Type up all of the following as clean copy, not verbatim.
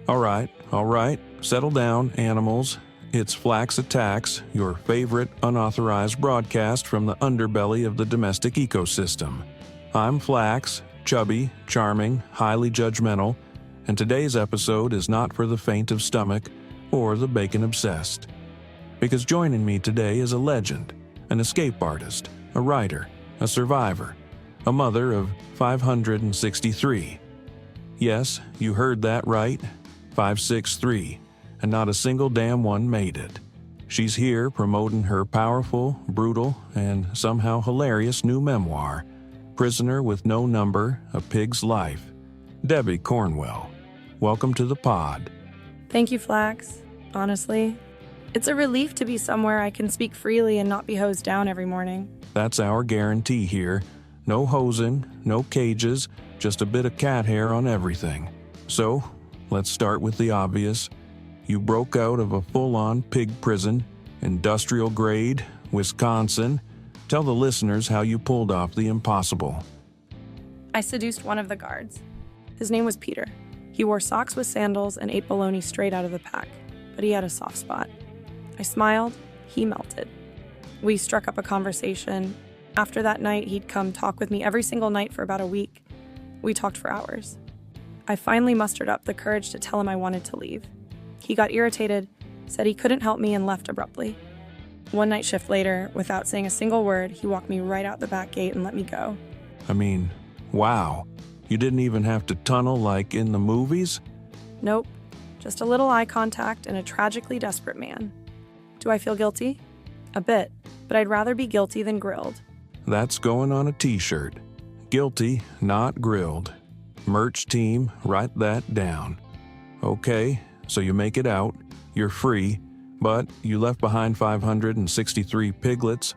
All right, settle down, animals. It's Flax Attacks, your favorite unauthorized broadcast from the underbelly of the domestic ecosystem. I'm Flax, chubby, charming, highly judgmental, and today's episode is not for the faint of stomach or the bacon-obsessed. Because joining me today is a legend, an escape artist, a writer, a survivor, a mother of 563. Yes, you heard that right, 563, and not a single damn one made it. She's here promoting her powerful, brutal, and somehow hilarious new memoir, Prisoner with No Number, A Pig's Life. Debie Cornwell, welcome to the pod. Thank you, Flax. Honestly, it's a relief to be somewhere I can speak freely and not be hosed down every morning. That's our guarantee here. No hosing, no cages, just a bit of cat hair on everything. So, let's start with the obvious. You broke out of a full-on pig prison, industrial grade, Wisconsin. Tell the listeners how you pulled off the impossible. I seduced one of the guards. His name was Peter. He wore socks with sandals and ate bologna straight out of the pack, but he had a soft spot. I smiled, he melted. We struck up a conversation. After that night, he'd come talk with me every single night for about a week. We talked for hours. I finally mustered up the courage to tell him I wanted to leave. He got irritated, said he couldn't help me, and left abruptly. One night shift later, without saying a single word, he walked me right out the back gate and let me go. I mean, wow. You didn't even have to tunnel like in the movies? Nope, just a little eye contact and a tragically desperate man. Do I feel guilty? A bit, but I'd rather be guilty than grilled. That's going on a t-shirt. Guilty, not grilled. Merch team, write that down. Okay, so you make it out, you're free, but you left behind 563 piglets.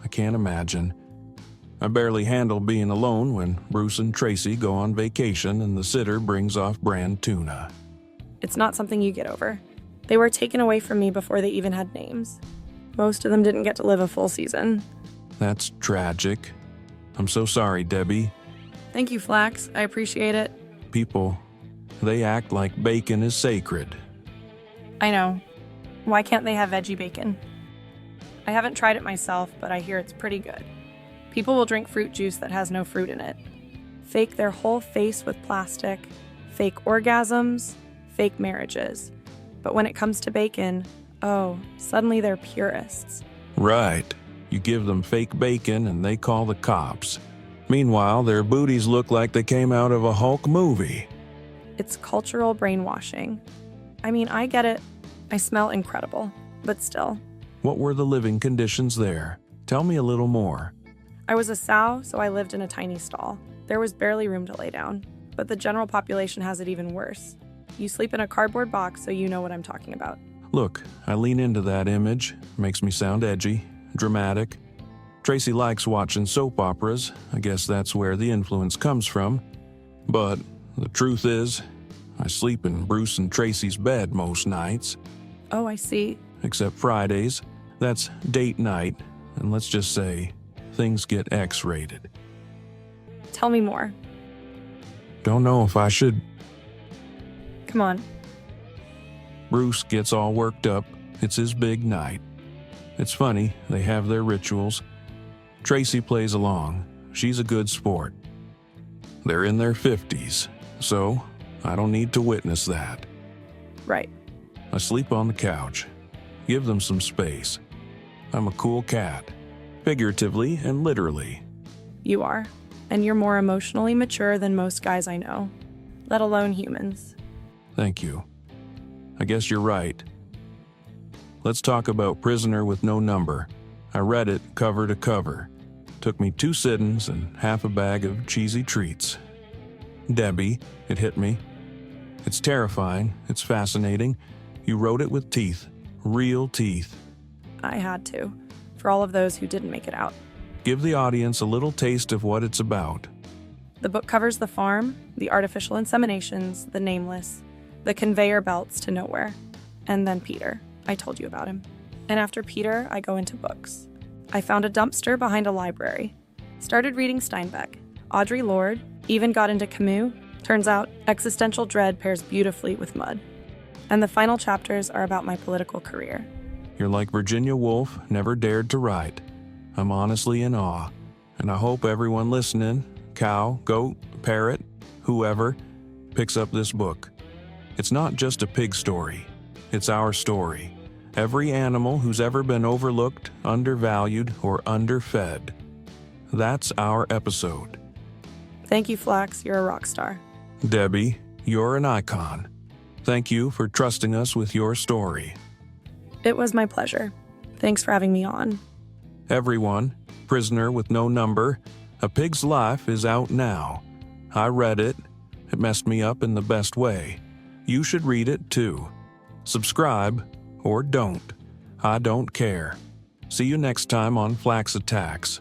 I can't imagine. I barely handle being alone when Bruce and Tracy go on vacation and the sitter brings off-brand tuna. It's not something you get over. They were taken away from me before they even had names. Most of them didn't get to live a full season. That's tragic. I'm so sorry, Debie. Thank you, Flax. I appreciate it. People, they act like bacon is sacred. I know. Why can't they have veggie bacon? I haven't tried it myself, but I hear it's pretty good. People will drink fruit juice that has no fruit in it. Fake their whole face with plastic. Fake orgasms. Fake marriages. But when it comes to bacon, oh, suddenly they're purists. Right. You give them fake bacon and they call the cops. Meanwhile, their booties look like they came out of a Hulk movie. It's cultural brainwashing. I mean, I get it. I smell incredible, but still. What were the living conditions there? Tell me a little more. I was a sow, so I lived in a tiny stall. There was barely room to lay down, but the general population has it even worse. You sleep in a cardboard box, so you know what I'm talking about. Look, I lean into that image. Makes me sound edgy, dramatic. Tracy likes watching soap operas. I guess that's where the influence comes from. But the truth is, I sleep in Bruce and Tracy's bed most nights. Oh, I see. Except Fridays. That's date night, and let's just say, things get X-rated. Tell me more. Don't know if I should. Come on. Bruce gets all worked up. It's his big night. It's funny, they have their rituals. Tracy plays along. She's a good sport. They're in their 50s, so I don't need to witness that. Right. I sleep on the couch. Give them some space. I'm a cool cat, figuratively and literally. You are. And you're more emotionally mature than most guys I know, let alone humans. Thank you. I guess you're right. Let's talk about Prisoner with No Number. I read it cover to cover. Took me 2 sittings and half a bag of cheesy treats. Debie, it hit me. It's terrifying. It's fascinating. You wrote it with teeth. Real teeth. I had to, for all of those who didn't make it out. Give the audience a little taste of what it's about. The book covers the farm, the artificial inseminations, the nameless, the conveyor belts to nowhere, and then Peter. I told you about him. And after Peter, I go into books. I found a dumpster behind a library. Started reading Steinbeck, Audre Lorde, even got into Camus, Turns out, existential dread pairs beautifully with mud. And the final chapters are about my political career. You're like Virginia Woolf never dared to write. I'm honestly in awe, and I hope everyone listening, cow, goat, parrot, whoever, picks up this book. It's not just a pig story. It's our story. Every animal who's ever been overlooked, undervalued, or underfed. That's our episode. Thank you, Flax. You're a rock star. Debie, you're an icon. Thank you for trusting us with your story. It was my pleasure. Thanks for having me on. Everyone, Prisoner with No Number, A Pig's Life is out now. I read it. It messed me up in the best way. You should read it too. Subscribe, or don't. I don't care. See you next time on Flax Attacks.